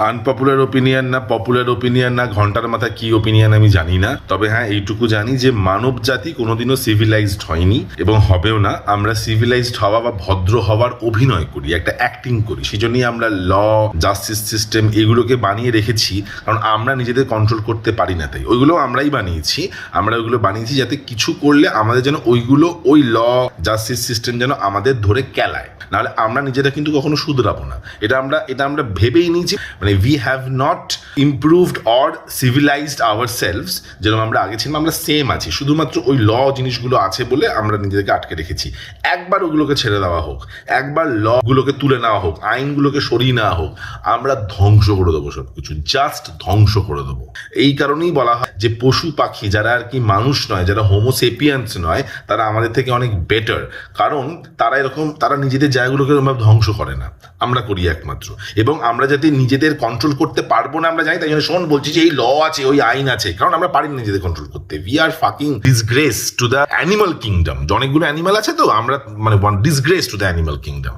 Unpopular opinion না popular opinion না ঘন্টার মাথা কি ওপিনিয়ন আমি জানি না, তবে হ্যাঁ এইটুকু জানি যে মানব জাতি কোনোদিনও সিভিলাইজড হয়নি এবং হবেও না। আমরা সিভিলাইজড হওয়া বা ভদ্র হওয়ার অভিনয় করি, একটা অ্যাক্টিং করি। সেজন্যই আমরা ল, জাস্টিস সিস্টেম এগুলোকে বানিয়ে রেখেছি, কারণ আমরা নিজেদের কন্ট্রোল করতে পারি না। তাই ওইগুলো আমরাই বানিয়েছি। আমরা ওইগুলো বানিয়েছি যাতে কিছু করলে আমাদের যেন ওইগুলো, ওই ল, জাস্টিস সিস্টেম যেন আমাদের ধরে কেলায়, নাহলে আমরা নিজেরা কিন্তু কখনো শুধরাবো না। এটা আমরা ভেবেই নিয়েছি, মানে we have not improved or civilised ourselves. যেরকম আমরা আগে ছিলাম আমরা সেম আছি, শুধুমাত্র ওই ল জিনিসগুলো আছে বলে আমরা নিজেদেরকে আটকে রেখেছি। একবার ওগুলোকে ছেড়ে দেওয়া হোক, একবার ল গুলোকে তুলে নেওয়া হোক, আইনগুলোকে সরিয়ে নেওয়া হোক, আমরা ধ্বংস করে দেবো সব কিছু, জাস্ট ধ্বংস করে দেবো। এই কারণেই বলা হয় যে পশু পাখি যারা আর কি মানুষ নয়, যারা হোমোসেপিয়ান্স নয়, তারা আমাদের থেকে অনেক বেটার, কারণ তারা নিজেদের জায়গাগুলোকে ধ্বংস করে না, আমরা করি একমাত্র। এবং আমরা যাতে নিজেদের কন্ট্রোল করতে পারবো না আমরা জানি, তাই জন্য শোন বলছি যে এই ল আছে, ওই আইন আছে, কারণ আমরা পারি না নিজেদের কন্ট্রোল করতে। We are fucking disgrace to the animal kingdom. অনেকগুলো অ্যানিমাল আছে তো, আমরা মানে disgrace to the animal kingdom.